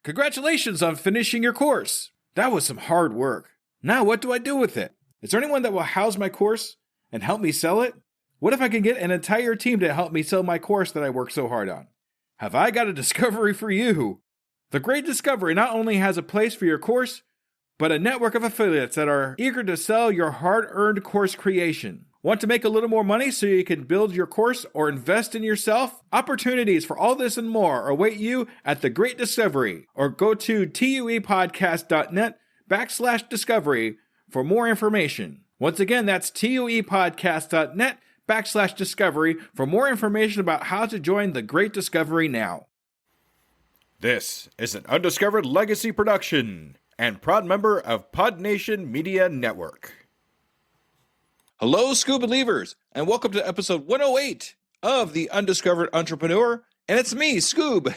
Congratulations on finishing your course. That was some hard work. Now what do I do with it? Is there anyone that will house my course and help me sell it? What if I can get an entire team to help me sell my course that I worked so hard on? Have I got a discovery for you? The Great Discovery not only has a place for your course, but a network of affiliates that are eager to sell your hard-earned course creation. Want to make a little more money so you can build your course or invest in yourself? Opportunities for all this and more await you at The Great Discovery, or go to tuepodcast.net/discovery for more information. Once again, that's tuepodcast.net/discovery for more information about how to join The Great Discovery now. This is an Undiscovered Legacy production and proud member of PodNation Media Network. Hello, Skoob believers, and welcome to episode 108 of the Undiscovered Entrepreneur, and it's me, Skoob,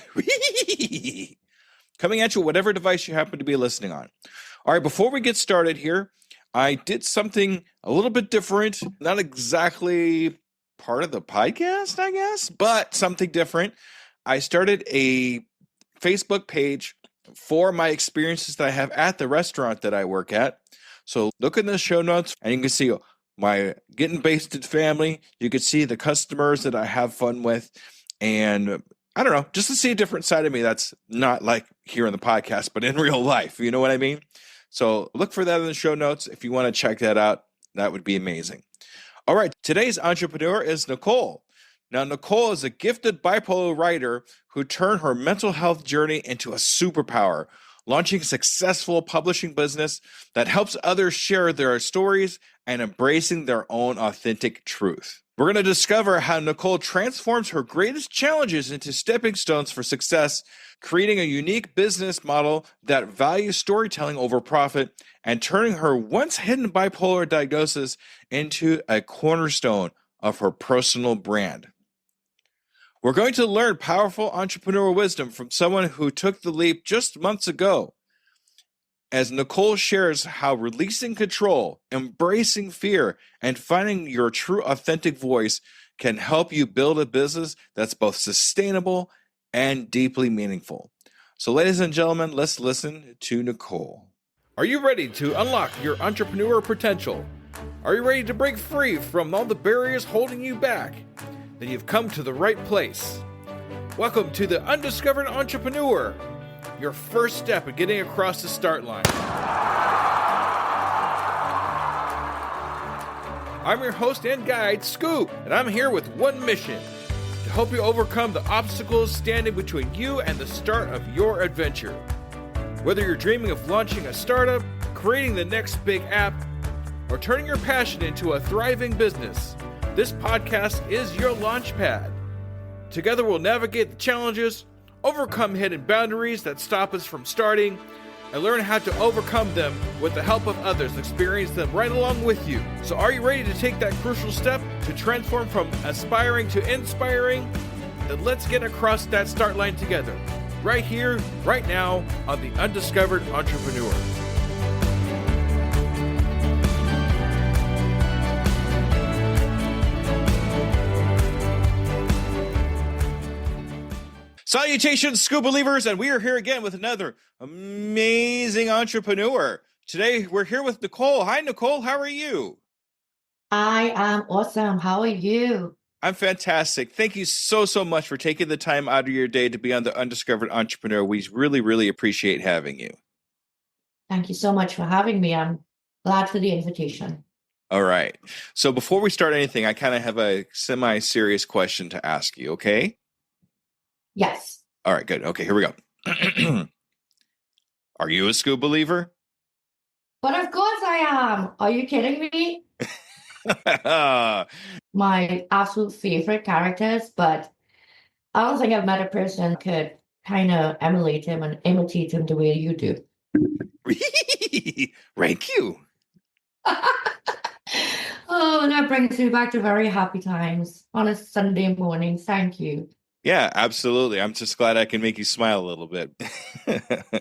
coming at you whatever device you happen to be listening on. All right, before we get started here, I did something a little bit different, not exactly part of the podcast, I guess, but something different. I started a Facebook page for my experiences that I have at the restaurant that I work at. So look in the show notes and you can see my getting basted family. You can see the customers that I have fun with. And I don't know, just to see a different side of me that's not like here on the podcast, but in real life. You know what I mean? So look for that in the show notes. If you want to check that out, that would be amazing. All right, today's entrepreneur is Nicole. Now, Nicole is a gifted bipolar writer who turned her mental health journey into a superpower, launching a successful publishing business that helps others share their stories and embracing their own authentic truth. We're going to discover how Nicole transforms her greatest challenges into stepping stones for success, creating a unique business model that values storytelling over profit, and turning her once hidden bipolar diagnosis into a cornerstone of her personal brand. We're going to learn powerful entrepreneurial wisdom from someone who took the leap just months ago, as Nicole shares how releasing control, embracing fear, and finding your true authentic voice can help you build a business that's both sustainable and deeply meaningful. So, ladies and gentlemen, let's listen to Nicole. Are you ready to unlock your entrepreneurial potential? Are you ready to break free from all the barriers holding you back? Then you've come to the right place. Welcome to the Undiscovered Entrepreneur, your first step in getting across the start line. I'm your host and guide, Skoob, and I'm here with one mission: to help you overcome the obstacles standing between you and the start of your adventure. Whether you're dreaming of launching a startup, creating the next big app, or turning your passion into a thriving business, this podcast is your launch pad. Together we'll navigate the challenges, overcome hidden boundaries that stop us from starting, and learn how to overcome them with the help of others and experience them right along with you. So are you ready to take that crucial step to transform from aspiring to inspiring? Then let's get across that start line together, right here, right now, on the Undiscovered Entrepreneur. Salutations, Skoob believers, and we are here again with another amazing entrepreneur. Today, we're here with Nicole. Hi, Nicole. How are you? I am awesome. How are you? I'm fantastic. Thank you so much for taking the time out of your day to be on the Undiscovered Entrepreneur. We really appreciate having you. Thank you so much for having me. I'm glad for the invitation. All right. So before we start anything, I kind of have a semi-serious question to ask you, okay? Yes. All right, good. Okay, here we go. Are you a Skoob believer? But of course I am. Are you kidding me? My absolute favorite characters, but I don't think I've met a person who could kind of emulate him and imitate him the way you do. Thank you. Oh, and that brings me back to very happy times on a Sunday morning. Thank you. Yeah, absolutely. I'm just glad I can make you smile a little bit.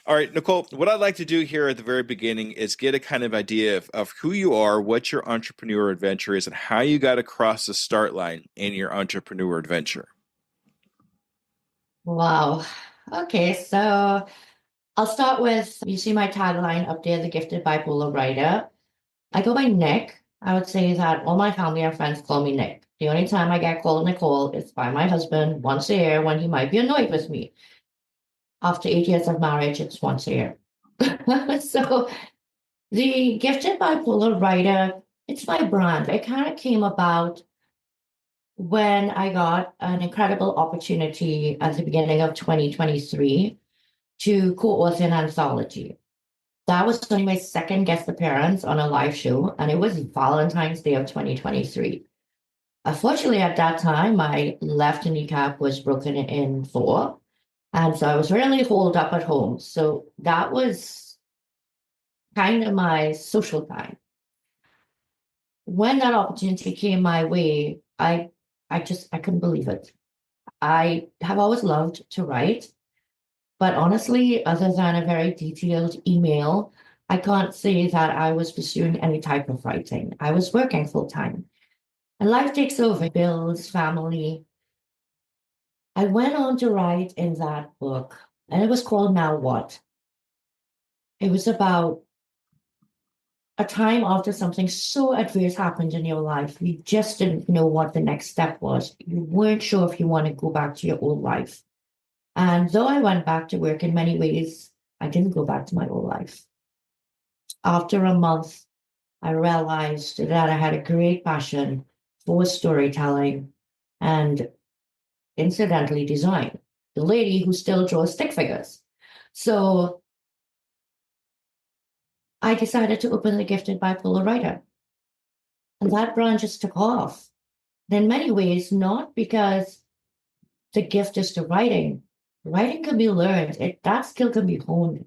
All right, Nicole, what I'd like to do here at the very beginning is get a kind of idea of who you are, what your entrepreneur adventure is, and how you got across the start line in your entrepreneur adventure. Wow. Okay, so I'll start with, you see my tagline up there, the gifted bipolar writer. I go by Nick. I would say that all my family and friends call me Nick. The only time I get called Nicole is by my husband once a year when he might be annoyed with me. After 8 years of marriage, it's once a year. So the gifted bipolar writer, it's my brand. It kind of came about when I got an incredible opportunity at the beginning of 2023 to co-author an anthology. That was only my second guest appearance on a live show, and it was Valentine's Day of 2023. Unfortunately, at that time, my left kneecap was broken in four, and so I was really holed up at home. So that was kind of my social time. When that opportunity came my way, I couldn't believe it. I have always loved to write, but honestly, other than a very detailed email, I can't say that I was pursuing any type of writing. I was working full time. And life takes over, bills, family. I went on to write in that book, and it was called Now What? It was about a time after something so adverse happened in your life. You just didn't know what the next step was. You weren't sure if you want to go back to your old life. And though I went back to work in many ways, I didn't go back to my old life. After a month, I realized that I had a great passion for storytelling and incidentally design. The lady who still draws stick figures. So I decided to open the Gifted Bipolar Writer. And that brand just took off. In many ways, not because the gift is to writing. Writing can be learned. That skill can be honed.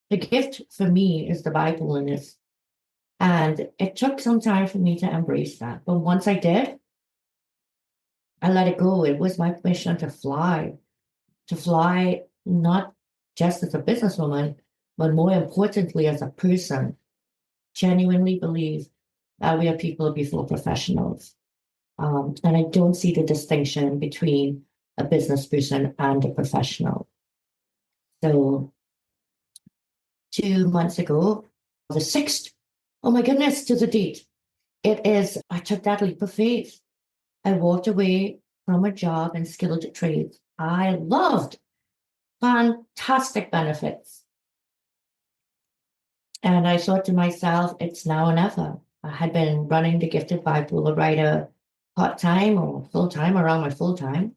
The gift for me is the bipolarness. And it took some time for me to embrace that. But once I did, I let it go. It was my permission to fly not just as a businesswoman, but more importantly, as a person. Genuinely believe that we are people before professionals. And I don't see the distinction between a business person and a professional. So 2 months ago, the 6th, oh my goodness, to the date, I took that leap of faith. I walked away from a job in skilled trades I loved, fantastic benefits. And I thought to myself, it's now or never. I had been running the Gifted Bipolar Writer part-time or full-time around my full-time.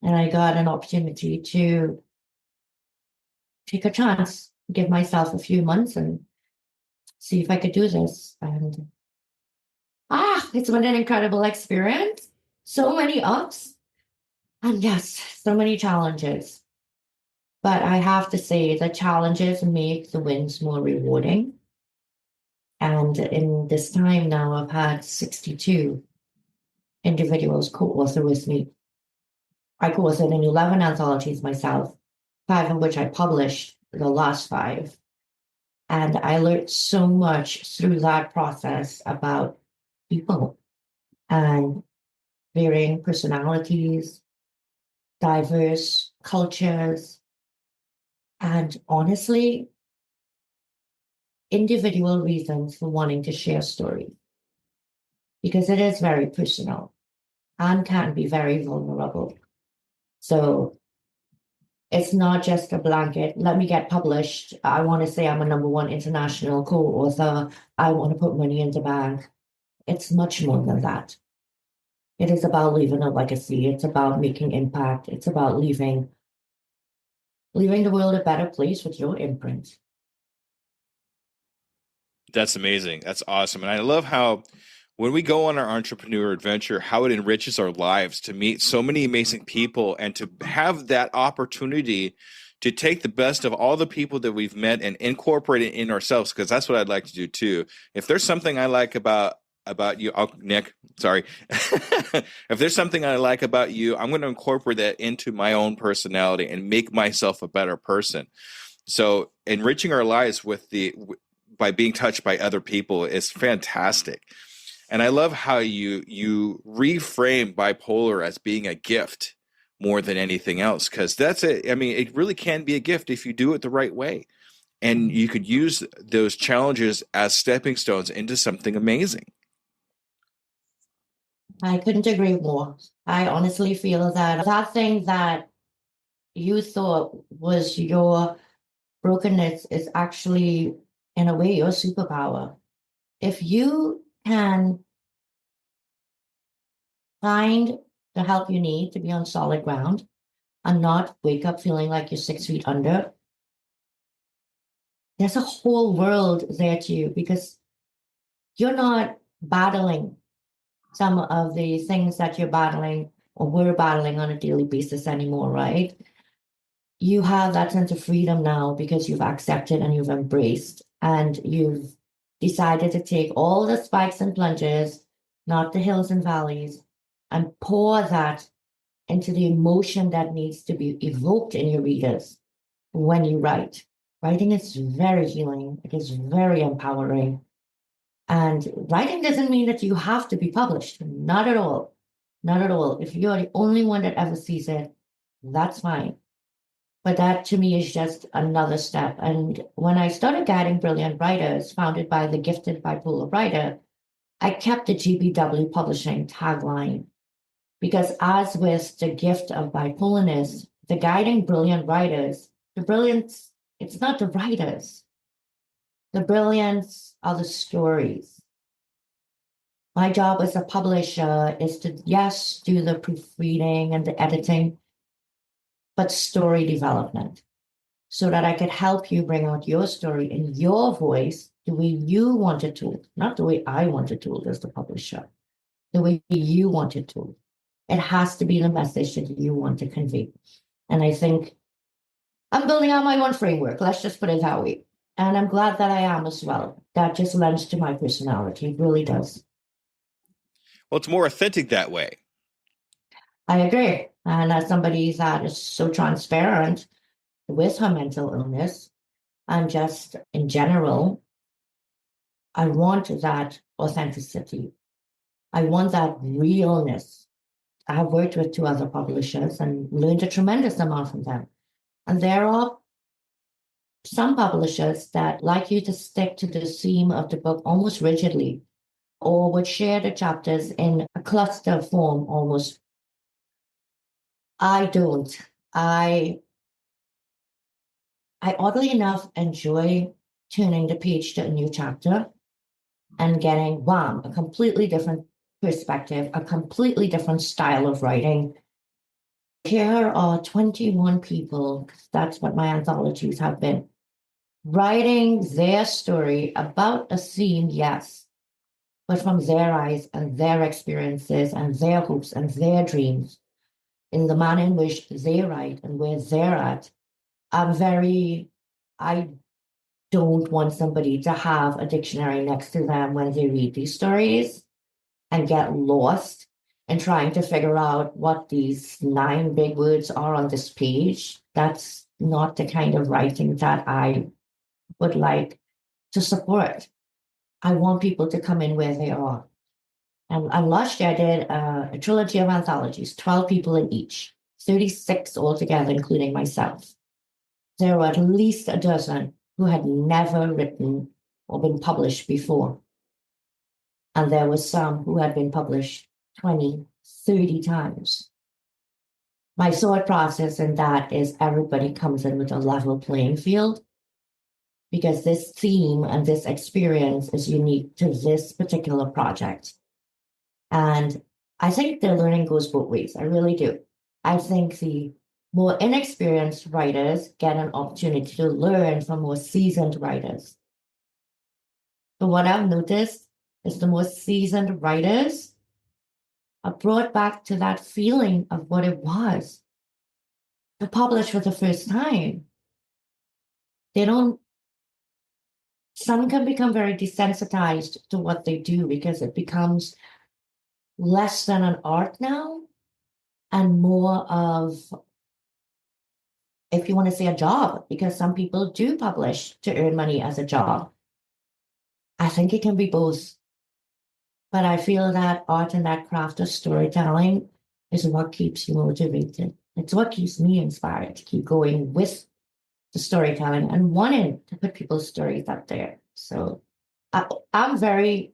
And I got an opportunity to take a chance, give myself a few months and see if I could do this. And it's been an incredible experience. So many ups and yes, so many challenges. But I have to say the challenges make the wins more rewarding. And in this time now, I've had 62 individuals co-author with me. I co-authored in 11 anthologies myself, 5 of which I published, the last 5. And I learned so much through that process about people and varying personalities, diverse cultures, and honestly, individual reasons for wanting to share stories. Because it is very personal and can be very vulnerable. So it's not just a blanket, let me get published. I want to say I'm a #1 international co-author. I want to put money in the bank. It's much more than that. It is about leaving a legacy. It's about making impact. It's about leaving the world a better place with your imprint. That's amazing. That's awesome. And I love how when we go on our entrepreneur adventure, how it enriches our lives to meet so many amazing people and to have that opportunity to take the best of all the people that we've met and incorporate it in ourselves, because that's what I'd like to do too. If there's something I like about you, Nick, sorry. If there's something I like about you, I'm going to incorporate that into my own personality and make myself a better person. So enriching our lives by being touched by other people is fantastic. And I love how you reframe bipolar as being a gift, more than anything else, because that's it. I mean, it really can be a gift if you do it the right way. And you could use those challenges as stepping stones into something amazing. I couldn't agree more. I honestly feel that thing that you thought was your brokenness is actually, in a way, your superpower. If you can find the help you need to be on solid ground and not wake up feeling like you're 6 feet under, there's a whole world there to you, because you're not battling some of the things that you're battling or we're battling on a daily basis anymore, right? You have that sense of freedom now because you've accepted and you've embraced and you've decided to take all the spikes and plunges, not the hills and valleys, and pour that into the emotion that needs to be evoked in your readers when you write. Writing is very healing. It is very empowering. And writing doesn't mean that you have to be published. Not at all. Not at all. If you're the only one that ever sees it, that's fine. But that to me is just another step. And when I started guiding brilliant writers, founded by the gifted bipolar writer, I kept the GBW Publishing tagline. Because as with the gift of bipolarness, the guiding brilliant writers, the brilliance, it's not the writers. The brilliance are the stories. My job as a publisher is to, yes, do the proofreading and the editing, but story development, so that I could help you bring out your story in your voice, the way you want it told, not the way I want it told as the publisher, the way you want it told. It has to be the message that you want to convey. And I think I'm building out my own framework. Let's just put it that way. And I'm glad that I am as well. That just lends to my personality. It really does. Well, it's more authentic that way. I agree. And as somebody that is so transparent with her mental illness and just in general, I want that authenticity. I want that realness. I have worked with 2 other publishers and learned a tremendous amount from them. And there are some publishers that like you to stick to the theme of the book almost rigidly, or would share the chapters in a cluster form almost. I don't. I oddly enough enjoy turning the page to a new chapter and getting, wow, a completely different perspective, a completely different style of writing. Here are 21 people, that's what my anthologies have been, writing their story about a theme, yes, but from their eyes and their experiences and their hopes and their dreams, in the manner in which they write and where they're at. I don't want somebody to have a dictionary next to them when they read these stories and get lost in trying to figure out what these 9 big words are on this page. That's not the kind of writing that I would like to support. I want people to come in where they are. And last year I did a trilogy of anthologies, 12 people in each, 36 altogether, including myself. There were at least a dozen who had never written or been published before. And there were some who had been published 20, 30 times. My thought process in that is everybody comes in with a level playing field, because this theme and this experience is unique to this particular project. And I think the learning goes both ways. I really do. I think the more inexperienced writers get an opportunity to learn from more seasoned writers. But what I've noticed is the more seasoned writers are brought back to that feeling of what it was to publish for the first time. Some can become very desensitized to what they do because it becomes less than an art now and more of, if you want to say, a job, because some people do publish to earn money as a job. I think it can be both. But I feel that art and that craft of storytelling is what keeps you motivated. It's what keeps me inspired to keep going with the storytelling and wanting to put people's stories up there. So I'm very,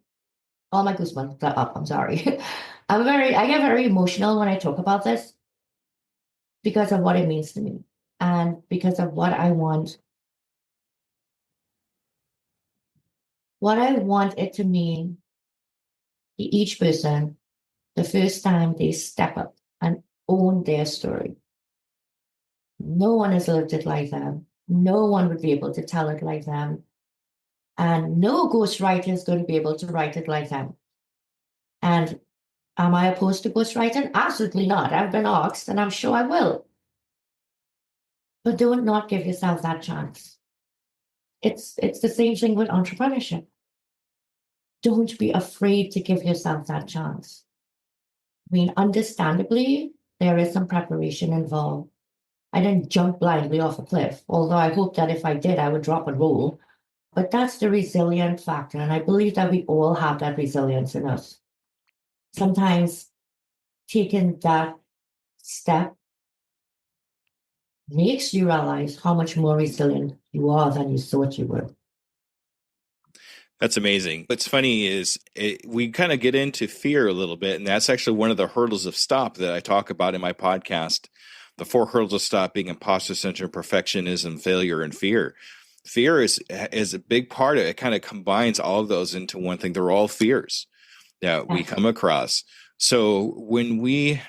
all my goosebumps are up. I'm sorry. I get very emotional when I talk about this because of what it means to me and because of what I want it to mean to each person the first time they step up and own their story. No one has lived it like them. No one would be able to tell it like them. And no ghostwriter is going to be able to write it like them. And am I opposed to ghostwriting? Absolutely not. I've been asked, and I'm sure I will. But don't not give yourself that chance. It's the same thing with entrepreneurship. Don't be afraid to give yourself that chance. I mean, understandably, there is some preparation involved. I didn't jump blindly off a cliff, although I hope that if I did, I would drop and roll. But that's the resilient factor. And I believe that we all have that resilience in us. Sometimes taking that step makes you realize how much more resilient you are than you thought you were. That's amazing. What's funny is we kind of get into fear a little bit, and that's actually one of the hurdles of stop that I talk about in my podcast. The 4 hurdles of stop being imposter syndrome, perfectionism, failure, and fear. Fear is a big part of it. It kind of combines all of those into one thing. They're all fears that we come across. So when we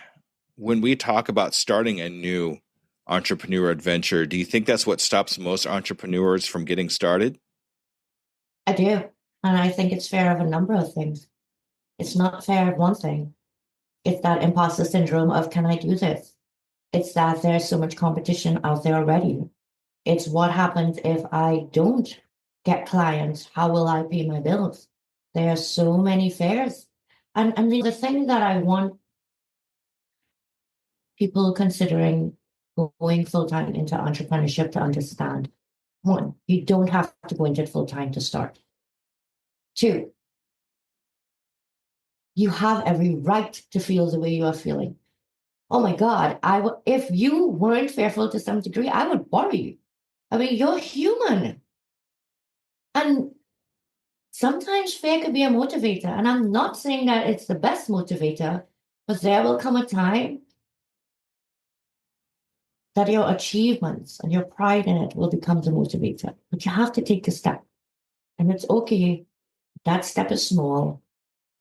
talk about starting a new entrepreneur adventure, do you think that's what stops most entrepreneurs from getting started? I do. And I think it's fear of a number of things. It's not fear of one thing. It's that imposter syndrome of, can I do this? It's that there's so much competition out there already. It's what happens if I don't get clients? How will I pay my bills? There are so many fears. And the thing that I want people considering going full-time into entrepreneurship to understand, 1, you don't have to go into it full-time to start. 2, you have every right to feel the way you are feeling. Oh my God, if you weren't fearful to some degree, I would worry you. I mean, you're human. And sometimes fear could be a motivator. And I'm not saying that it's the best motivator, but there will come a time that your achievements and your pride in it will become the motivator. But you have to take the step. And it's okay. That step is small.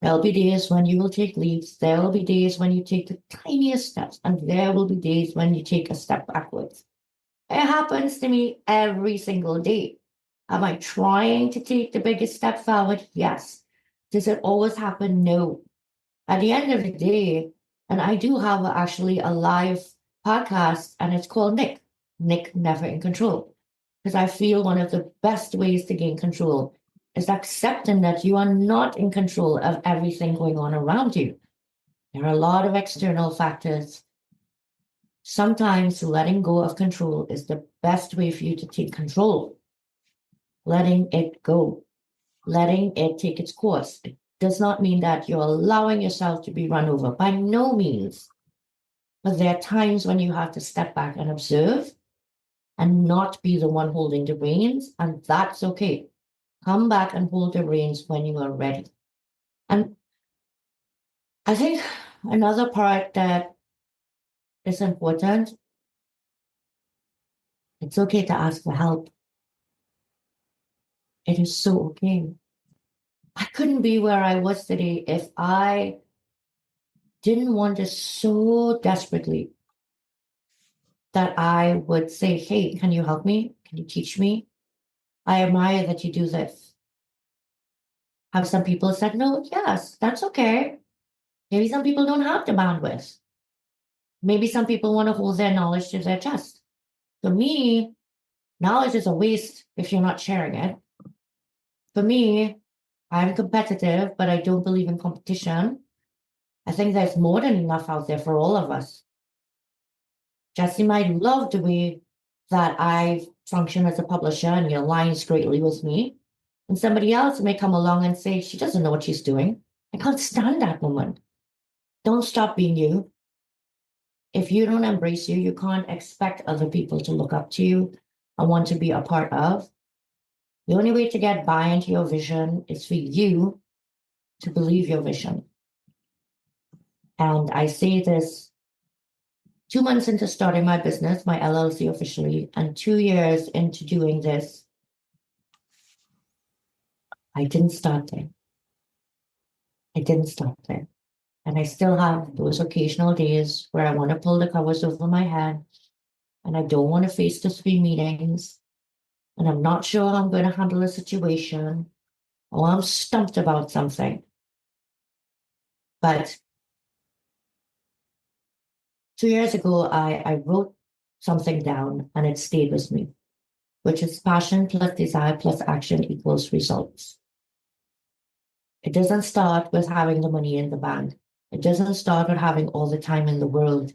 There'll be days when you will take leaps. There will be days when you take the tiniest steps. And there will be days when you take a step backwards. It happens to me every single day. Am I trying to take the biggest step forward? Yes. Does it always happen? No. At the end of the day, and I do have actually a live podcast, and it's called Nick Never in Control. Because I feel one of the best ways to gain control is accepting that you are not in control of everything going on around you. There are a lot of external factors. Sometimes letting go of control is the best way for you to take control. Letting it go, letting it take its course. It does not mean that you're allowing yourself to be run over, by no means. But there are times when you have to step back and observe and not be the one holding the reins, and that's okay. Come back and hold the reins when you are ready. And I think another part that is important, it's okay to ask for help. It is so okay. I couldn't be where I was today if I didn't want this so desperately that I would say, hey, can you help me? Can you teach me? I admire that you do this. Have some people said, no, yes, that's okay. Maybe some people don't have the bandwidth. Maybe some people want to hold their knowledge to their chest. For me, knowledge is a waste if you're not sharing it. For me, I'm competitive, but I don't believe in competition. I think there's more than enough out there for all of us. Jesse might love the way that I function as a publisher and he aligns greatly with me. And somebody else may come along and say, she doesn't know what she's doing. I can't stand that woman. Don't stop being you. If you don't embrace you, you can't expect other people to look up to you and want to be a part of. The only way to get buy into your vision is for you to believe your vision. And I say this 2 months into starting my business, my LLC officially, and 2 years into doing this, I didn't start there. I didn't start there. And I still have those occasional days where I want to pull the covers over my head and I don't want to face the 3 meetings and I'm not sure how I'm going to handle a situation or I'm stumped about something. But 2 years ago, I wrote something down and it stayed with me, which is passion plus desire plus action equals results. It doesn't start with having the money in the bank. It doesn't start with having all the time in the world.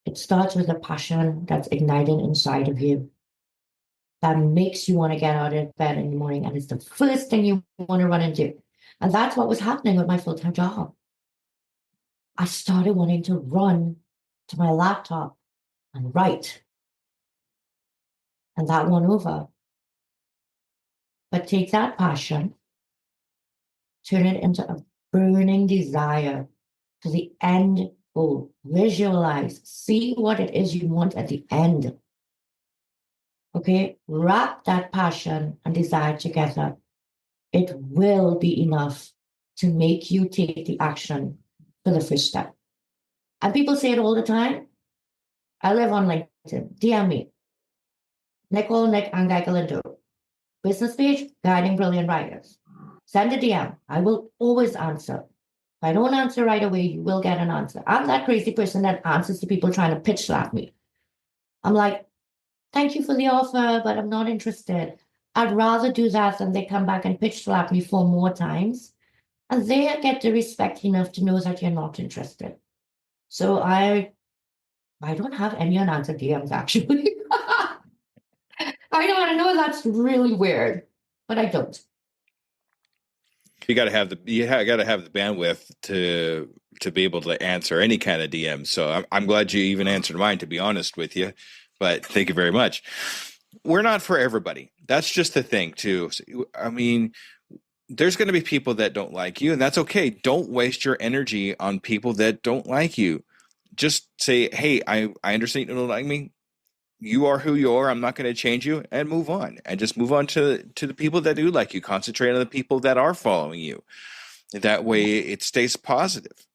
It starts with a passion that's igniting inside of you that makes you want to get out of bed in the morning. And it's the first thing you want to run and do. And that's what was happening with my full-time job. I started wanting to run to my laptop and write. And that won over. But take that passion, turn it into a burning desire to the end goal. Visualize, see what it is you want at the end. Okay, wrap that passion and desire together. It will be enough to make you take the action for the first step. And people say it all the time. I live on LinkedIn. DM me. Nicole, Nick, and Galindo. Business page, guiding brilliant writers. Send a DM. I will always answer. If I don't answer right away, you will get an answer. I'm that crazy person that answers to people trying to pitch slap me. I'm like, thank you for the offer, but I'm not interested. I'd rather do that than they come back and pitch slap me 4 more times. And they get the respect enough to know that you're not interested. So I don't have any unanswered DMs, actually. I know that's really weird, but I don't. You got to have the bandwidth to be able to answer any kind of DM. So I'm glad you even answered mine, to be honest with you. But thank you very much. We're not for everybody. That's just the thing, too. I mean, there's going to be people that don't like you, and that's okay. Don't waste your energy on people that don't like you. Just say, hey, I understand you don't like me. You are who you are. I'm not going to change you, and move on. And just move on to the people that do like you. Concentrate on the people that are following you. That way it stays positive.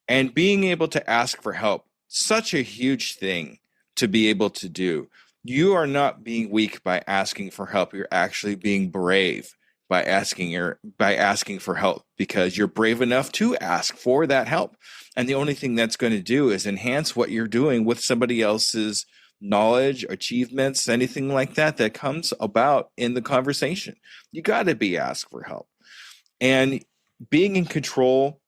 And being able to ask for help, such a huge thing to be able to do. You are not being weak by asking for help. You're actually being brave by asking for help, because you're brave enough to ask for that help. And the only thing that's going to do is enhance what you're doing with somebody else's knowledge, achievements, anything like that comes about in the conversation. You got to be asked for help. And being in control,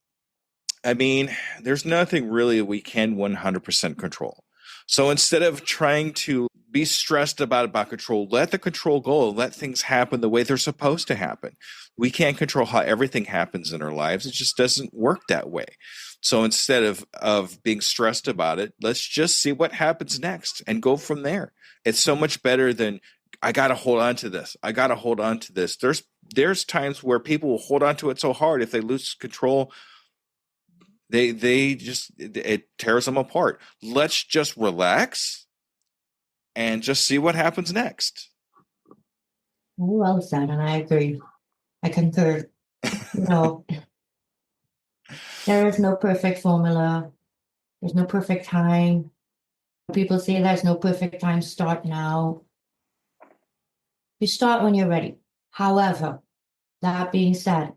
I mean, there's nothing really we can 100% control. So instead of trying to be stressed about control, let the control go. Let things happen the way they're supposed to happen. We can't control how everything happens in our lives. It just doesn't work that way. So instead of being stressed about it, let's just see what happens next and go from there. It's so much better than, I got to hold on to this. I got to hold on to this. There's times where people will hold on to it so hard, if they lose control, it tears them apart. Let's just relax and just see what happens next. Well said, and I agree. I concur. There is no perfect formula. There's no perfect time. People say there's no perfect time. Start now. You start when you're ready. However, that being said,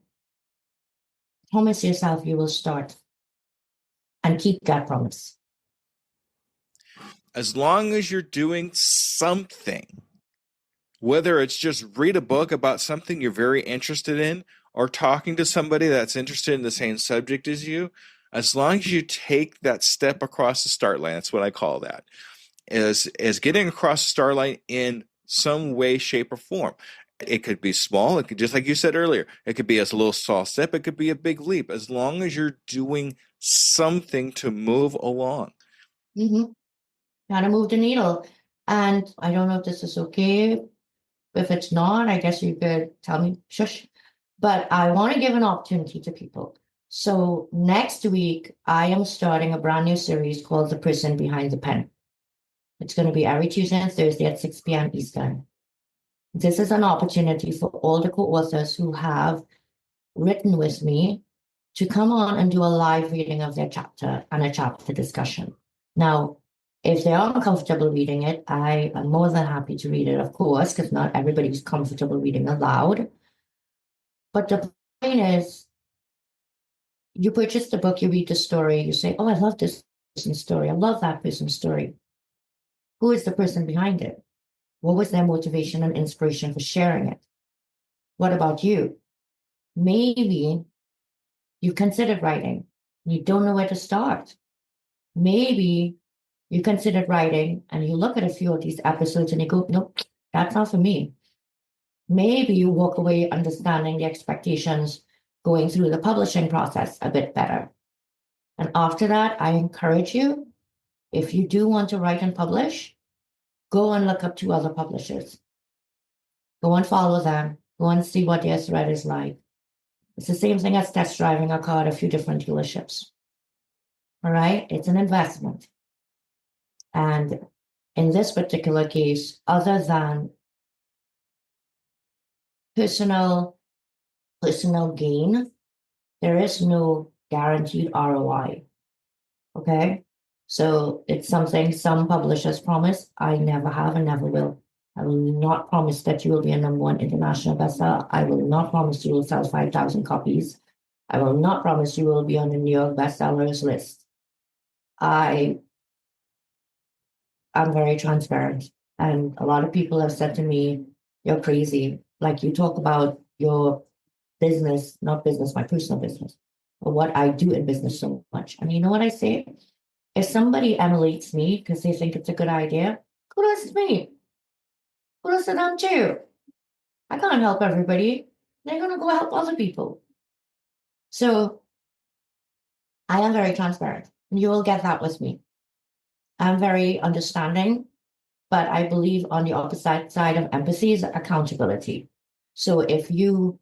promise yourself you will start and keep that promise. As long as you're doing something, whether it's just read a book about something you're very interested in, or talking to somebody that's interested in the same subject as you, as long as you take that step across the start line, that's what I call that, is getting across the start line in some way, shape, or form. It could be small. It could, just like you said earlier, it could be a little small step. It could be a big leap. As long as you're doing something to move along, Mm-hmm. Gotta move the needle. And I don't know if this is okay. If it's not, I guess you could tell me, shush. But I want to give an opportunity to people. So next week, I am starting a brand new series called The Person Behind the Pen. It's going to be every Tuesday and Thursday at 6 p.m. Eastern. This is an opportunity for all the co-authors who have written with me to come on and do a live reading of their chapter and a chapter discussion. Now, if they aren't comfortable reading it, I am more than happy to read it, of course, because not everybody's comfortable reading aloud. But the point is, you purchase the book, you read the story, you say, oh, I love this person's story. I love that person's story. Who is the person behind it? What was their motivation and inspiration for sharing it? What about you? Maybe you considered writing. You don't know where to start. Maybe you considered writing and you look at a few of these episodes and you go, nope, that's not for me. Maybe you walk away understanding the expectations going through the publishing process a bit better. And after that, I encourage you, if you do want to write and publish, go and look up 2 other publishers. Go and follow them. Go and see what their thread is like. It's the same thing as test driving a car at a few different dealerships. All right? It's an investment. And in this particular case, other than personal gain, there is no guaranteed ROI. Okay? So it's something some publishers promise. I never have and never will. I will not promise that you will be a #1 international bestseller. I will not promise you will sell 5,000 copies. I will not promise you will be on the New York bestsellers list. I'm very transparent. And a lot of people have said to me, you're crazy. Like you talk about your business, not business, my personal business, or what I do in business so much. And you know what I say? If somebody emulates me because they think it's a good idea, kudos to me. Kudos to them too. I can't help everybody. They're going to go help other people. So I am very transparent. You will get that with me. I'm very understanding, but I believe on the opposite side of empathy is accountability. So if you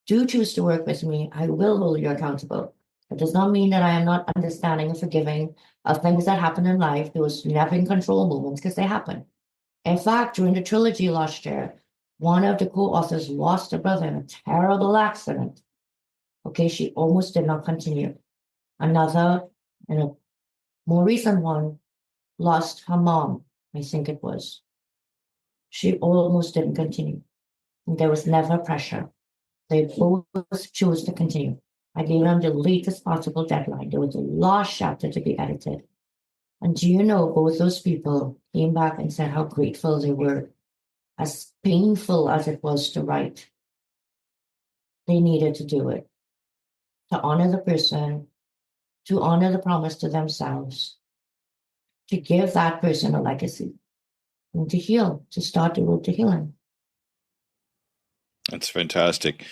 do choose to work with me, I will hold you accountable. It does not mean that I am not understanding and forgiving of things that happen in life, those never in control moments, because they happen. In fact, during the trilogy last year, one of the co-authors lost her brother in a terrible accident. Okay, she almost did not continue. Another, and a more recent one, lost her mom, I think it was. She almost didn't continue. And there was never pressure. They both chose to continue. I gave them the latest possible deadline. There was a last chapter to be edited. And do you know, both those people came back and said how grateful they were, as painful as it was to write. They needed to do it to honor the person, to honor the promise to themselves, to give that person a legacy, and to heal, to start the road to healing. That's fantastic.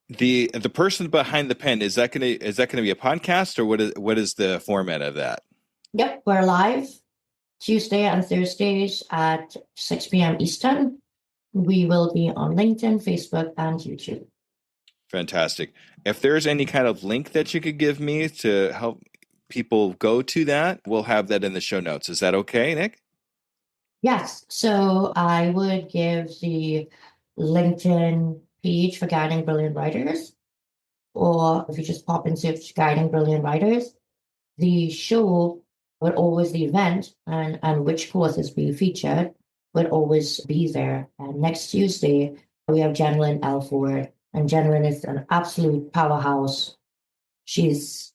The person behind the pen, is that gonna be a podcast, or what is the format of that? Yep, we're live Tuesday and Thursdays at 6 p.m. Eastern. We will be on LinkedIn, Facebook, and YouTube. Fantastic. If there's any kind of link that you could give me to help people go to that, we'll have that in the show notes. Is that okay, Nick? Yes. So I would give the LinkedIn page for Guiding Brilliant Writers, or if you just pop in search Guiding Brilliant Writers, the show would always, the event and which courses being featured would always be there. And next Tuesday, we have Jenlyn Elford, and Jenlyn is an absolute powerhouse. She's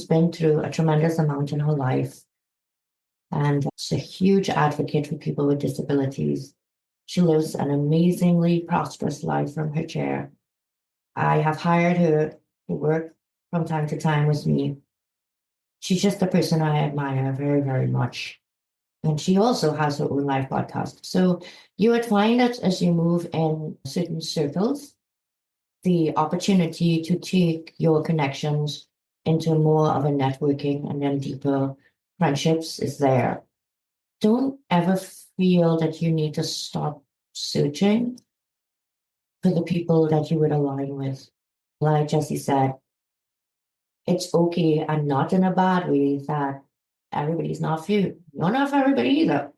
been through a tremendous amount in her life, and she's a huge advocate for people with disabilities. She lives an amazingly prosperous life from her chair. I have hired her to work from time to time with me. She's just a person I admire very, very much. And she also has her own live podcast. So you would find that as you move in certain circles, the opportunity to take your connections into more of a networking and then deeper friendships is there. Don't ever feel that you need to stop searching for the people that you would align with. Like Jesse said, it's okay and not in a bad way that everybody's not for you. You're not for everybody either.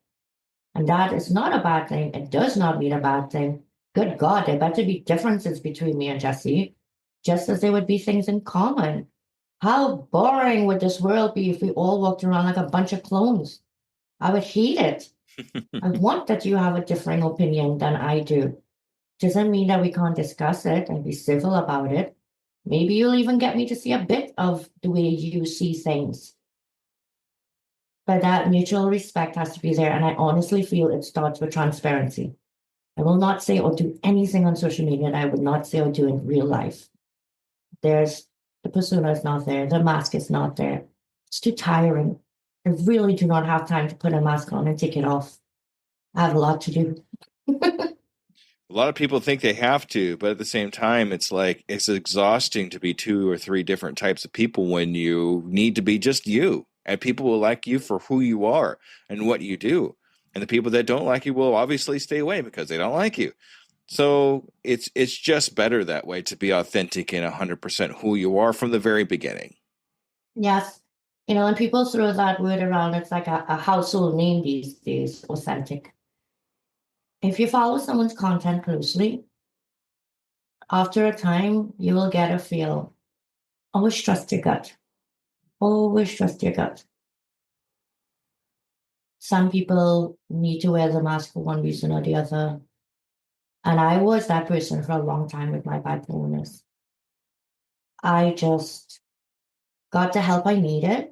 And that is not a bad thing. It does not mean a bad thing. Good God, there better be differences between me and Jesse, just as there would be things in common. How boring would this world be if we all walked around like a bunch of clones? I would hate it. I want that you have a differing opinion than I do. Doesn't mean that we can't discuss it and be civil about it. Maybe you'll even get me to see a bit of the way you see things. But that mutual respect has to be there. And I honestly feel it starts with transparency. I will not say or do anything on social media that I would not say or do in real life. The persona is not there. The mask is not there. It's too tiring. I really do not have time to put a mask on and take it off. I have a lot to do. A lot of people think they have to, but at the same time, it's like it's exhausting to be 2 or 3 different types of people when you need to be just you. And people will like you for who you are and what you do. And the people that don't like you will obviously stay away because they don't like you. So it's just better that way, to be authentic and 100% who you are from the very beginning. Yes. And people throw that word around, it's like a household name these days, authentic. If you follow someone's content closely, after a time, you will get a feel. Always trust your gut. Always trust your gut. Some people need to wear the mask for one reason or the other. And I was that person for a long time with my bipolarness. I just got the help I needed.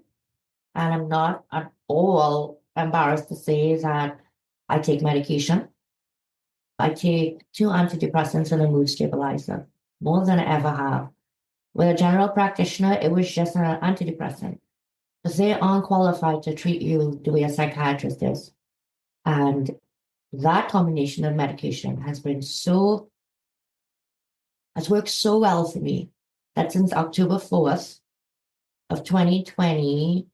And I'm not at all embarrassed to say that I take medication. I take 2 antidepressants and a mood stabilizer, more than I ever have. With a general practitioner, it was just an antidepressant because they aren't qualified to treat you the way a psychiatrist is. And that combination of medication has worked so well for me that since October 4th of 2020,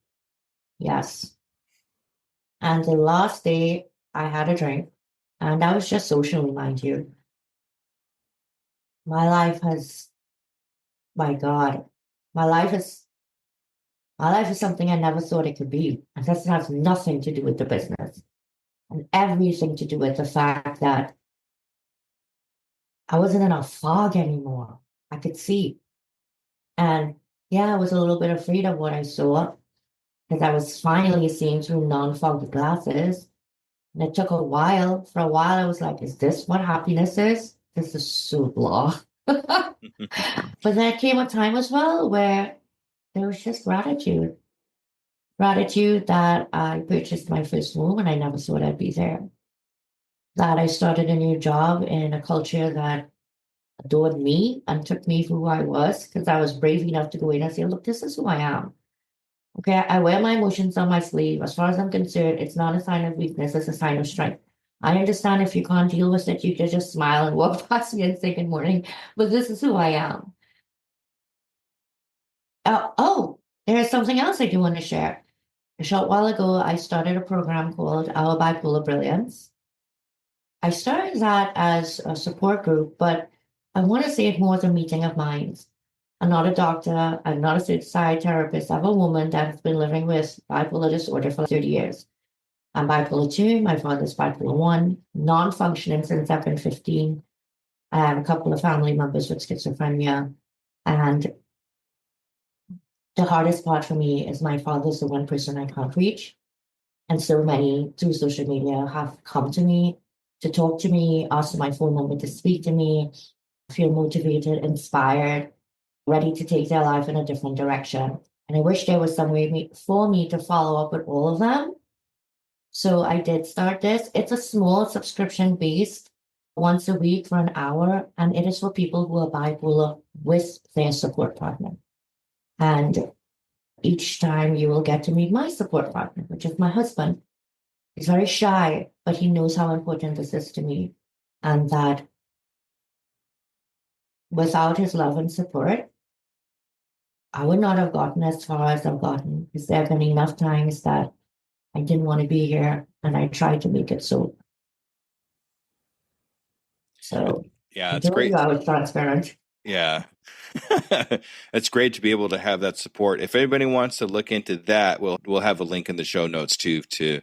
yes. And the last day I had a drink, and that was just socially, mind you. My life has, my God, my life is something I never thought it could be. And this has nothing to do with the business and everything to do with the fact that I wasn't in a fog anymore. I could see. And yeah, I was a little bit afraid of what I saw because I was finally seeing through non-foggy glasses. And it took a while. For a while, I was like, is this what happiness is? This is so blah. But there came a time as well where there was just gratitude. Gratitude that I purchased my first home and I never thought I'd be there. That I started a new job in a culture that adored me and took me for who I was because I was brave enough to go in and say, look, this is who I am. Okay, I wear my emotions on my sleeve. As far as I'm concerned, it's not a sign of weakness, it's a sign of strength. I understand if you can't deal with it, you can just smile and walk past me and say good morning, but this is who I am. There's something else I do want to share. A short while ago, I started a program called Our Bipolar Brilliance. I started that as a support group, but I want to say it more as a meeting of minds. I'm not a doctor. I'm not a certified therapist. I'm a woman that's been living with bipolar disorder for 30 years. I'm bipolar 2. My father's bipolar 1, non-functioning since I've been 15. I have a couple of family members with schizophrenia. And the hardest part for me is my father's the one person I can't reach. And so many through social media have come to me to talk to me, ask for my phone number to speak to me, feel motivated, inspired, ready to take their life in a different direction. And I wish there was some way for me to follow up with all of them. So I did start this. It's a small subscription based once a week for an hour. And it is for people who are bipolar with their support partner. And each time you will get to meet my support partner, which is my husband. He's very shy, but he knows how important this is to me. And that without his love and support, I would not have gotten as far as I've gotten because there have been enough times that I didn't want to be here and I tried to make it so. So Yeah, I it's told you great. I was transparent. Yeah. It's great to be able to have that support. If anybody wants to look into that, we'll have a link in the show notes too to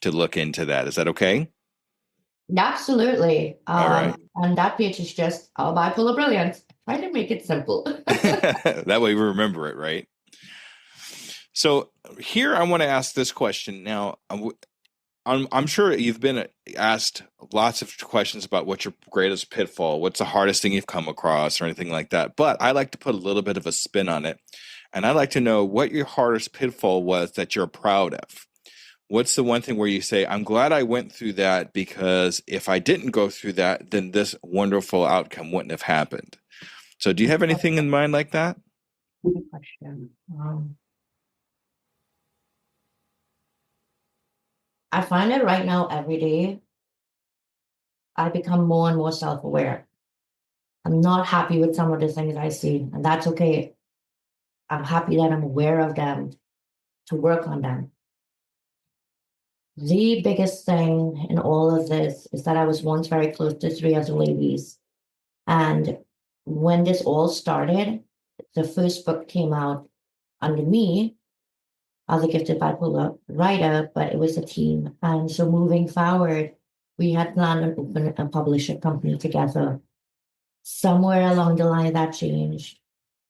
look into that. Is that okay? Absolutely. All right. And that page is just our bipolar brilliance. Try to make it simple. That way we remember it, right? So here I want to ask this question. Now, I'm sure you've been asked lots of questions about what's your greatest pitfall, what's the hardest thing you've come across, or anything like that. But I like to put a little bit of a spin on it. And I'd like to know what your hardest pitfall was that you're proud of. What's the one thing where you say, I'm glad I went through that because if I didn't go through that, then this wonderful outcome wouldn't have happened. So do you have anything in mind like that? Good question. I find it right now every day, I become more and more self-aware. I'm not happy with some of the things I see, and that's okay. I'm happy that I'm aware of them to work on them. The biggest thing in all of this is that I was once very close to three other ladies. And when this all started, the first book came out under me as a gifted bipolar writer, but it was a team. And so moving forward, we had planned on opening a publishing company together. Somewhere along the line, that changed.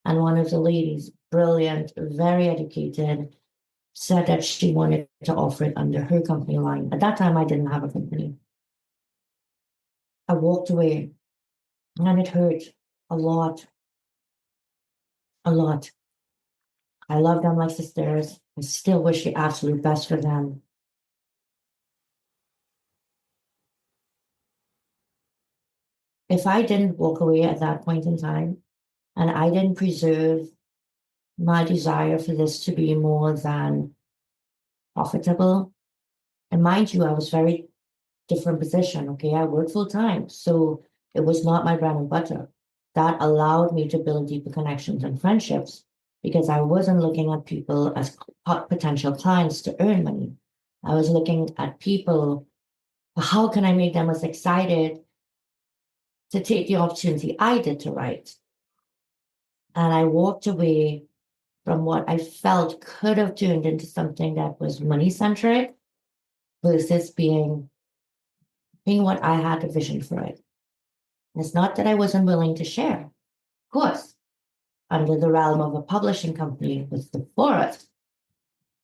And one of the ladies, brilliant, very educated, said that she wanted to offer it under her company line. At that time, I didn't have a company. I walked away and it hurt a lot, a lot. I love them like sisters. I still wish the absolute best for them. If I didn't walk away at that point in time and I didn't preserve my desire for this to be more than profitable, and mind you, I was very different position. Okay, I worked full time, so it was not my bread and butter. That allowed me to build deeper connections and friendships because I wasn't looking at people as potential clients to earn money. I was looking at people, how can I make them as excited to take the opportunity I did to write? And I walked away from what I felt could have turned into something that was money centric versus being what I had a vision for it. And it's not that I wasn't willing to share. Of course, under the realm of a publishing company with the forest,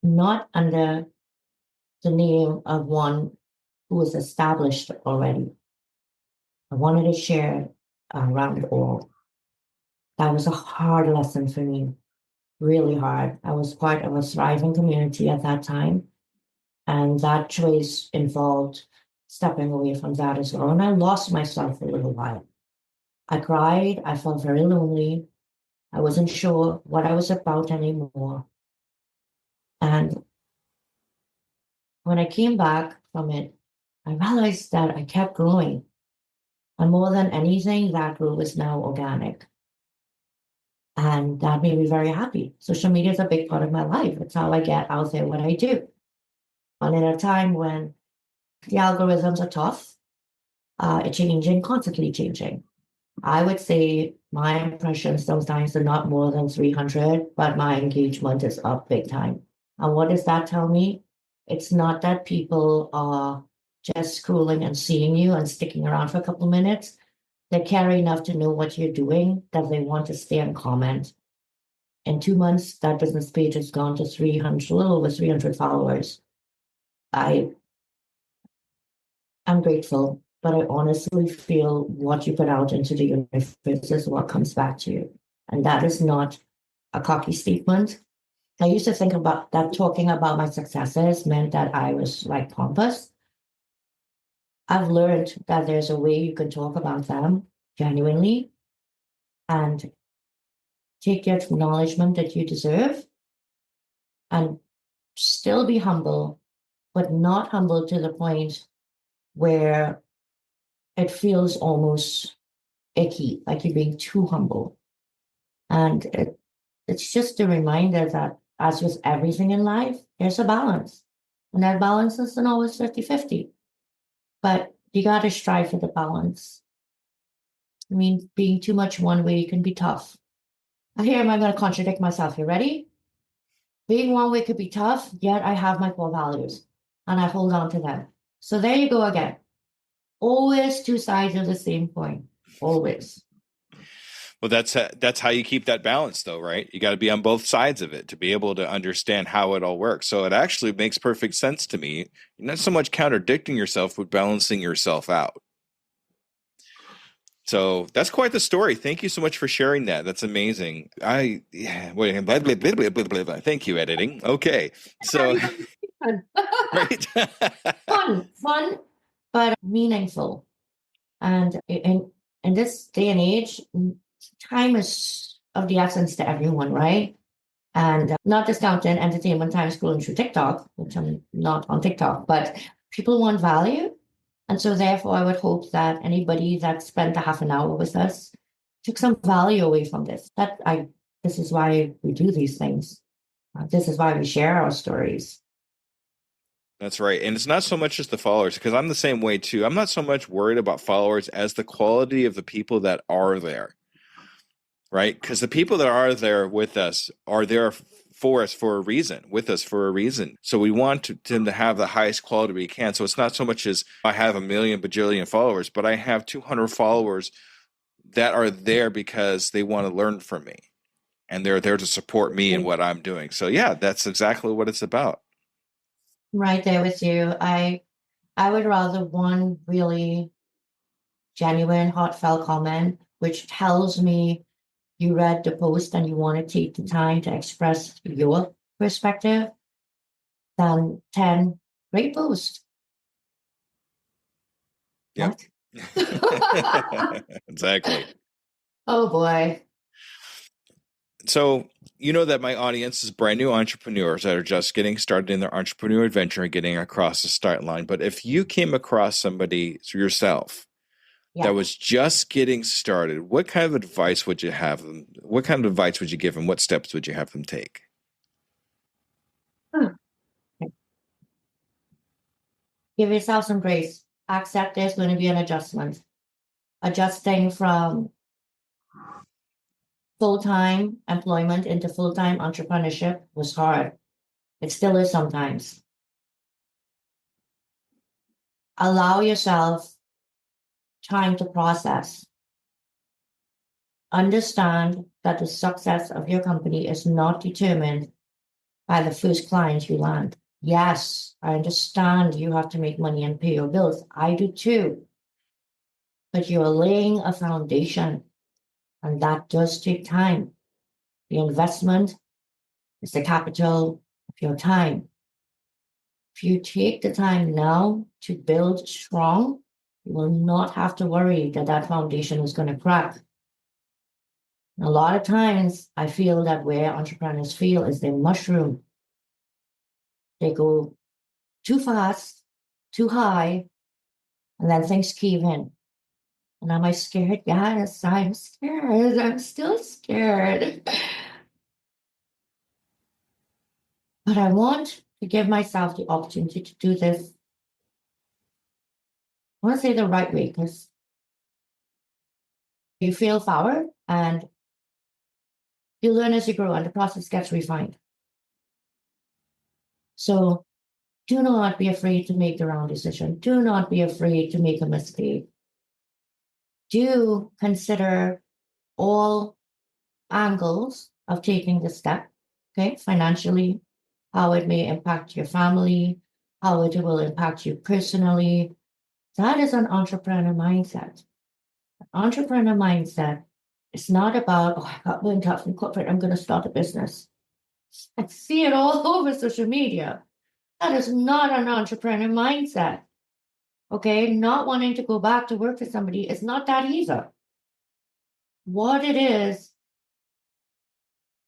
not under the name of one who was established already. I wanted to share around it all. That was a hard lesson for me, really hard. I was part of a thriving community at that time, and that choice involved stepping away from that as well. And I lost myself for a little while. I cried. I felt very lonely. I wasn't sure what I was about anymore. And when I came back from it, I realized that I kept growing. And more than anything, that growth is now organic. And that made me very happy. Social media is a big part of my life. It's how I get out there what I do. And in a time when the algorithms are tough, it's changing, constantly changing. I would say my impressions sometimes are not more than 300, but my engagement is up big time. And what does that tell me? It's not that people are just scrolling and seeing you and sticking around for a couple of minutes. They care enough to know what you're doing that they want to stay and comment. In 2 months, that business page has gone to 300, a little over 300 followers. I'm grateful, but I honestly feel what you put out into the universe is what comes back to you. And that is not a cocky statement. I used to think about that talking about my successes meant that I was like pompous. I've learned that there's a way you can talk about them genuinely and take the acknowledgement that you deserve and still be humble, but not humble to the point where it feels almost icky, like you're being too humble. And It's just a reminder that, as with everything in life, there's a balance. And that balance isn't always 50-50. But you got to strive for the balance. I mean, being too much one way can be tough. Here, am I going to contradict myself? You ready? Being one way could be tough, yet I have my core values and I hold on to them. So there you go again. Always two sides of the same coin. Always. Well, that's how you keep that balance, though, right? You got to be on both sides of it to be able to understand how it all works. So it actually makes perfect sense to me. You're not so much contradicting yourself, but balancing yourself out. So that's quite the story. Thank you so much for sharing that. That's amazing. Wait, blah, blah, blah, blah, blah, blah, blah. Thank you, editing. Okay, so right, fun, but meaningful. And in this day and age, time is of the essence to everyone, right? And not discounting entertainment time scrolling through TikTok, which I'm not on TikTok, but people want value. And so therefore, I would hope that anybody that spent a half an hour with us took some value away from this. This is why we do these things. This is why we share our stories. that's right. And it's not so much just the followers, because I'm the same way too. I'm not so much worried about followers as the quality of the people that are there, right? Because the people that are there with us are there for us for a reason, with us for a reason. So we want them to have the highest quality we can. So it's not so much as I have a million bajillion followers, but I have 200 followers that are there because they want to learn from me and they're there to support me in what I'm doing. So yeah, that's exactly what it's about. Right there with you. I would rather one really genuine, heartfelt comment, which tells me you read the post and you want to take the time to express your perspective, than 10 great posts. Yeah. Exactly. Oh boy. So you know that my audience is brand new entrepreneurs that are just getting started in their entrepreneur adventure and getting across the start line. But if you came across somebody yourself that was just getting started, what kind of advice would you have them? What kind of advice would you give them? What steps would you have them take? Give yourself some grace. Accept there's going to be an adjustment. Adjusting from full-time employment into full-time entrepreneurship was hard. It still is sometimes. Allow yourself time to process. Understand that the success of your company is not determined by the first client you land. Yes, I understand you have to make money and pay your bills. I do too. But you're laying a foundation, and that does take time. The investment is the capital of your time. If you take the time now to build strong, you will not have to worry that that foundation is going to crack. A lot of times, I feel that where entrepreneurs feel is they mushroom. They go too fast, too high, and then things cave in. And am I scared? Yes, I'm scared. I'm still scared. But I want to give myself the opportunity to do this. I want to say the right way, because you fail forward and you learn as you grow and the process gets refined. So do not be afraid to make the wrong decision. Do not be afraid to make a mistake. Do consider all angles of taking the step, okay? Financially, how it may impact your family, how it will impact you personally. That is an entrepreneur mindset. An entrepreneur mindset is not about, oh, I got burnt out from corporate, I'm going to start a business. I see it all over social media. That is not an entrepreneur mindset. Okay, not wanting to go back to work for somebody is not that either. What it is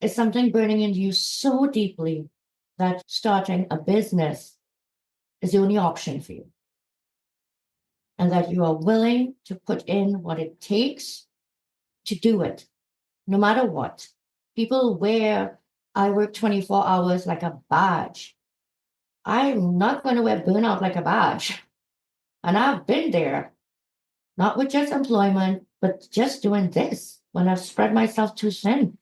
something burning in you so deeply that starting a business is the only option for you. And that you are willing to put in what it takes to do it, no matter what. People wear, I work 24 hours like a badge. I'm not going to wear burnout like a badge. And I've been there, not with just employment, but just doing this when I've spread myself too thin.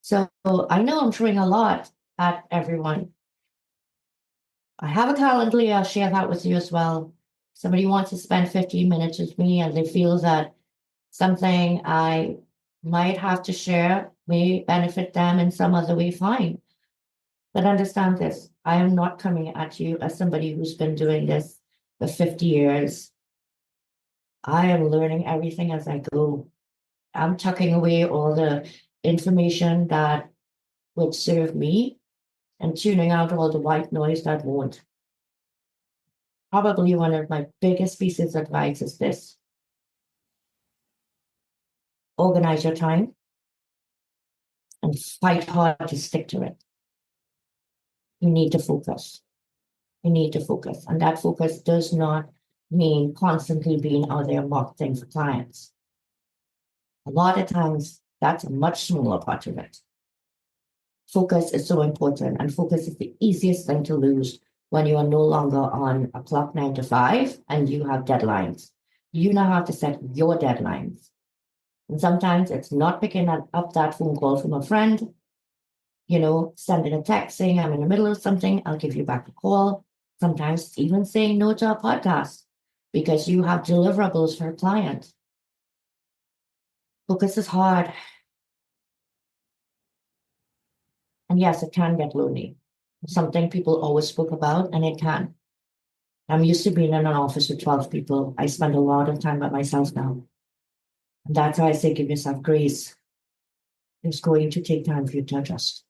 So I know I'm throwing a lot at everyone. I have a Calendly. I'll share that with you as well. Somebody wants to spend 15 minutes with me and they feel that something I might have to share may benefit them in some other way, fine. But understand this, I am not coming at you as somebody who's been doing this for 50 years. I am learning everything as I go. I'm tucking away all the information that would serve me and tuning out all the white noise that won't. Probably one of my biggest pieces of advice is this: organize your time and fight hard to stick to it. You need to focus. You need to focus. And that focus does not mean constantly being out there marketing for clients. A lot of times, that's a much smaller part of it. Focus is so important, and focus is the easiest thing to lose when you are no longer on a clock 9 to 5 and you have deadlines. You now have to set your deadlines. And sometimes it's not picking up that phone call from a friend, sending a text saying, I'm in the middle of something, I'll give you back a call. Sometimes it's even saying no to a podcast because you have deliverables for a client. Focus is hard. And yes, it can get lonely. Something people always spoke about, and it can. I'm used to being in an office with 12 people. I spend a lot of time by myself now. And that's why I say give yourself grace. It's going to take time for you to adjust.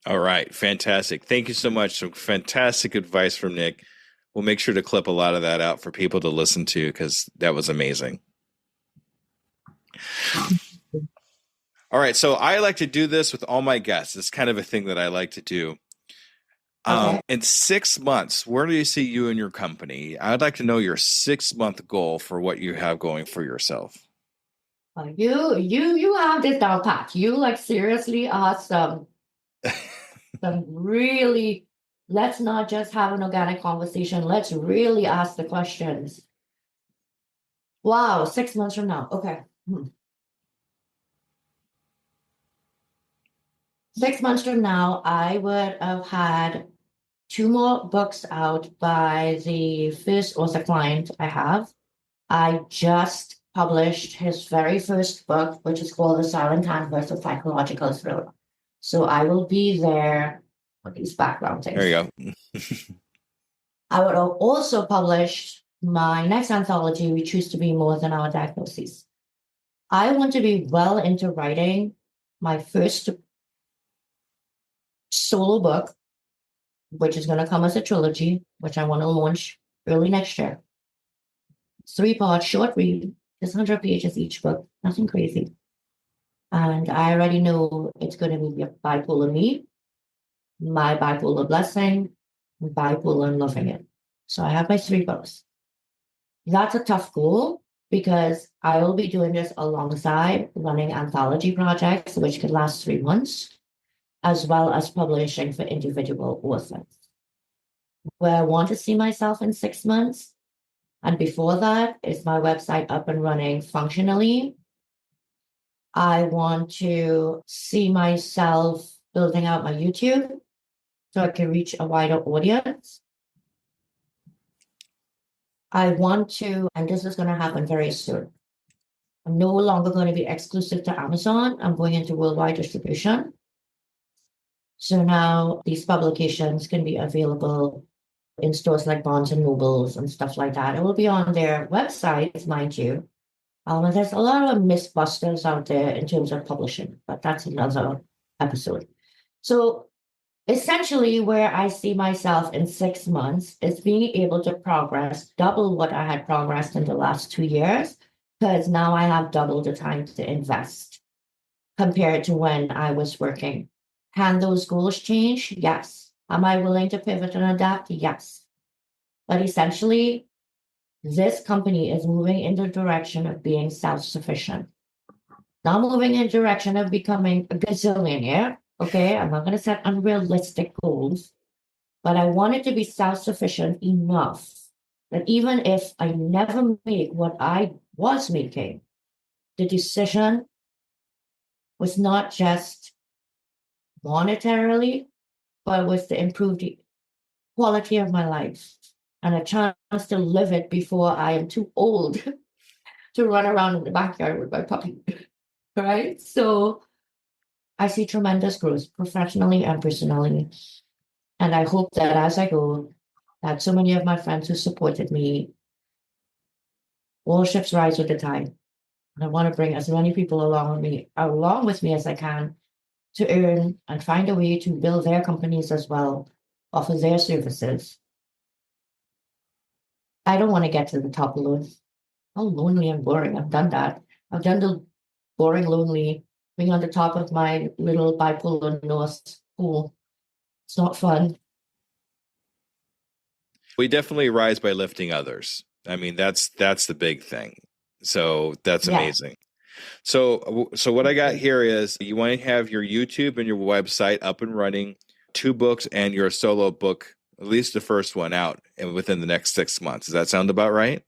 All right. Fantastic. Thank you so much. Some fantastic advice from Nick. We'll make sure to clip a lot of that out for people to listen to because that was amazing. All right. So I like to do this with all my guests. It's kind of a thing that I like to do. Okay. In 6 months, where do you see you and your company? I'd like to know your 6-month goal for what you have going for yourself. You have this down pat. You seriously are some really, let's not just have an organic conversation. Let's really ask the questions. Wow, 6 months from now. Okay. 6 months from now, I would have had 2 more books out by the first author client I have. I just published his very first book, which is called The Silent Canvas of Psychological Thriller. So I will be there with these background things. There you go. I would have also published my next anthology, We Choose to Be More Than Our Diagnoses. I want to be well into writing my first solo book, which is going to come as a trilogy, which I want to launch early next year. 3-part short read, just 100 pages each book, nothing crazy. And I already know it's going to be Bipolar Me, My Bipolar Blessing, and Bipolar and Loving It. So I have my 3 books. That's a tough goal because I will be doing this alongside running anthology projects, which could last 3 months, as well as publishing for individual authors. Where I want to see myself in 6 months, and before that, is my website up and running functionally. I want to see myself building out my YouTube so I can reach a wider audience. I want to, and this is going to happen very soon, I'm no longer going to be exclusive to Amazon. I'm going into worldwide distribution. So now these publications can be available in stores like Barnes and Nobles and stuff like that. It will be on their websites, mind you. And there's a lot of mythbusters out there in terms of publishing, but that's another episode. So essentially, where I see myself in 6 months is being able to progress double what I had progressed in the last 2 years, because now I have double the time to invest compared to when I was working. Can those goals change? Yes. Am I willing to pivot and adapt? Yes. But essentially, this company is moving in the direction of being self-sufficient. Now moving in direction of becoming a gazillionaire. Okay, I'm not going to set unrealistic goals, but I wanted to be self-sufficient enough that even if I never make what I was making, the decision was not just monetarily, but was to improve the quality of my life and a chance to live it before I am too old to run around in the backyard with my puppy. Right? So I see tremendous growth professionally and personally. And I hope that as I go, that so many of my friends who supported me, all ships rise with the tide. And I want to bring as many people along with me as I can to earn and find a way to build their companies as well, offer their services. I don't want to get to the top alone. How lonely and boring. I've done that. I've done the boring, lonely, being on the top of my little bipolar North pool. It's not fun. We definitely rise by lifting others. I mean, that's the big thing. So that's Yeah. amazing. So what I got here is you want to have your YouTube and your website up and running, 2 books and your solo book, at least the first one out within the next 6 months. Does that sound about right?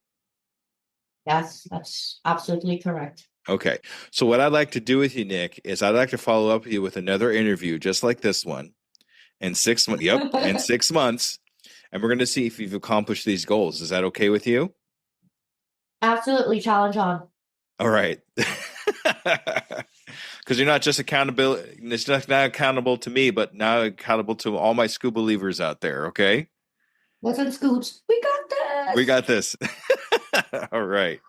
Yes, that's absolutely correct. Okay. So what I'd like to do with you, Nick, is I'd like to follow up with you with another interview just like this one in 6 months. Yep, in 6 months. And we're going to see if you've accomplished these goals. Is that okay with you? Absolutely, challenge on. All right. Because you're not just accountable. It's not accountable to me, but now accountable to all my Skoob believers out there. Okay. Listen, Scoobs, we got this. We got this. All right.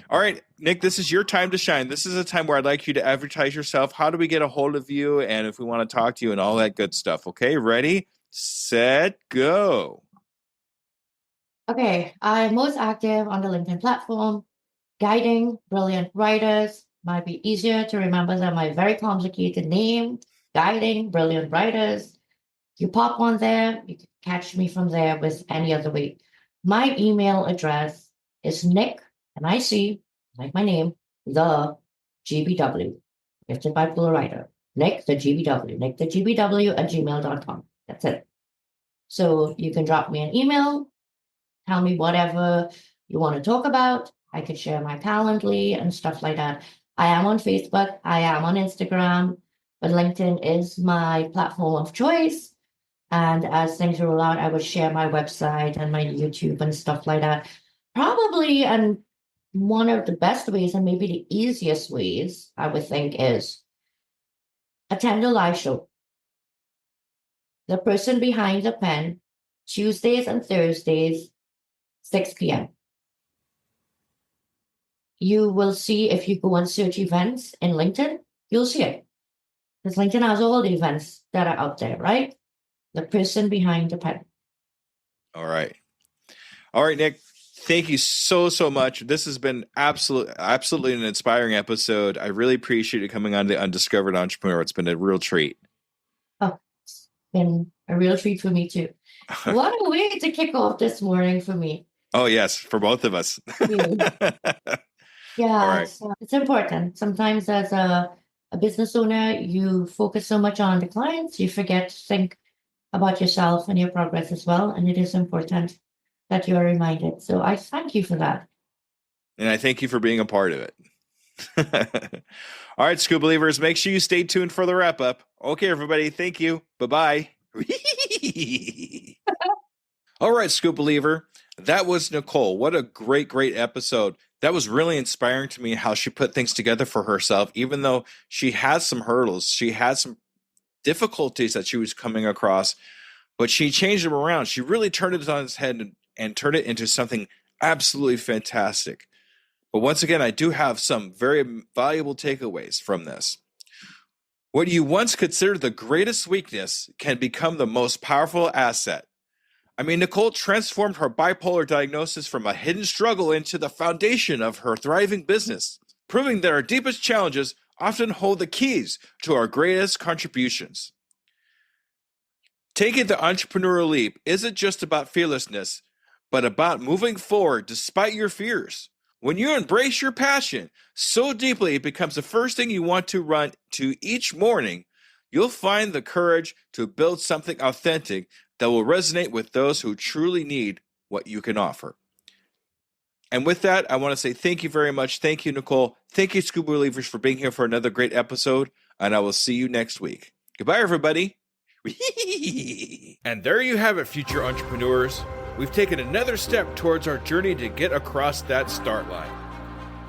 All right, Nick, this is your time to shine. This is a time where I'd like you to advertise yourself. How do we get a hold of you? And if we want to talk to you and all that good stuff. Okay. Ready, set, go. Okay, I'm most active on the LinkedIn platform, guiding brilliant writers. Might be easier to remember than my very complicated name, guiding brilliant writers. You pop on there, you can catch me from there with any other way. My email address is Nick, N-I-C, like my name, the GBW, gifted bipolar writer. Nick the GBW, Nick the GBW at gmail.com. That's it. So you can drop me an email, tell me whatever you want to talk about. I could share my Calendly and stuff like that. I am on Facebook, I am on Instagram, but LinkedIn is my platform of choice. And as things roll out, I would share my website and my YouTube and stuff like that. Probably, and one of the best ways, and maybe the easiest ways, I would think, is attend a live show. The person behind the pen, Tuesdays and Thursdays, 6 p.m. You will see if you go and search events in LinkedIn, you'll see it. Because LinkedIn has all the events that are out there, right? The person behind the pen. All right. All right, Nick. Thank you so much. This has been absolutely an inspiring episode. I really appreciate you coming on the Undiscovered Entrepreneur. It's been a real treat. Oh, it's been a real treat for me too. What a way to kick off this morning for me. Oh, yes, for both of us. Yeah, All right. it's important. Sometimes as a business owner, you focus so much on the clients, you forget to think about yourself and your progress as well. And it is important that you are reminded. So I thank you for that. And I thank you for being a part of it. All right, Skoob believers, make sure you stay tuned for the wrap up. Okay, everybody. Thank you. Bye-bye. All right, Skoob believer. That was Nicole. What a great episode. That was really inspiring to me how she put things together for herself, even though she had some hurdles. She had some difficulties that she was coming across, but she changed them around. She really turned it on its head and turned it into something absolutely fantastic. But once again, I do have some very valuable takeaways from this. What you once considered the greatest weakness can become the most powerful asset. I mean, Nicole transformed her bipolar diagnosis from a hidden struggle into the foundation of her thriving business, proving that our deepest challenges often hold the keys to our greatest contributions. Taking the entrepreneurial leap isn't just about fearlessness, but about moving forward despite your fears. When you embrace your passion so deeply it becomes the first thing you want to run to each morning, you'll find the courage to build something authentic that will resonate with those who truly need what you can offer. And with that, I want to say thank you very much. Thank you, Nicole. Thank you, Skoob Believers, for being here for another great episode. And I will see you next week. Goodbye, everybody. And there you have it, future entrepreneurs. We've taken another step towards our journey to get across that start line.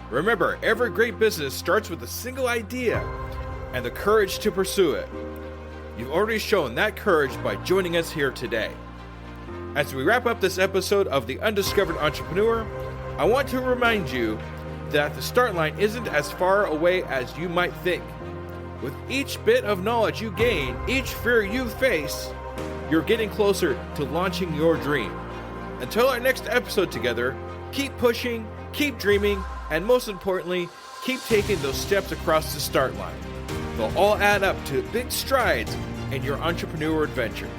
Remember, every great business starts with a single idea and the courage to pursue it. You've already shown that courage by joining us here today. As we wrap up this episode of The Undiscovered Entrepreneur, I want to remind you that the start line isn't as far away as you might think. With each bit of knowledge you gain, each fear you face, you're getting closer to launching your dream. Until our next episode together, keep pushing, keep dreaming, and most importantly, keep taking those steps across the start line. They'll all add up to big strides in your entrepreneur adventure.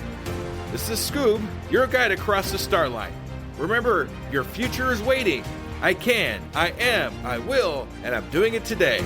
This is Skoob, your guide across the start line. Remember, your future is waiting. I can, I am, I will, and I'm doing it today.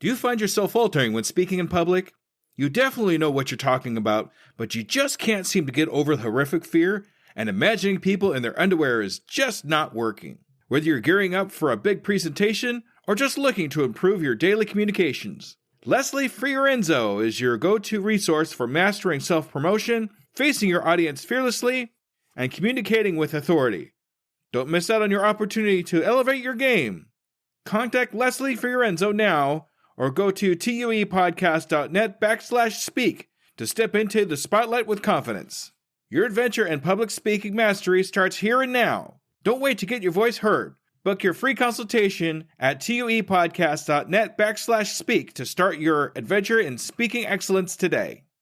Do you find yourself faltering when speaking in public? You definitely know what you're talking about, but you just can't seem to get over the horrific fear, and imagining people in their underwear is just not working. Whether you're gearing up for a big presentation or just looking to improve your daily communications, Leslie Fiorenzo is your go-to resource for mastering self-promotion, facing your audience fearlessly, and communicating with authority. Don't miss out on your opportunity to elevate your game. Contact Leslie Fiorenzo now, or go to tuepodcast.net/speak to step into the spotlight with confidence. Your adventure in public speaking mastery starts here and now. Don't wait to get your voice heard. Book your free consultation at tuepodcast.net/speak to start your adventure in speaking excellence today.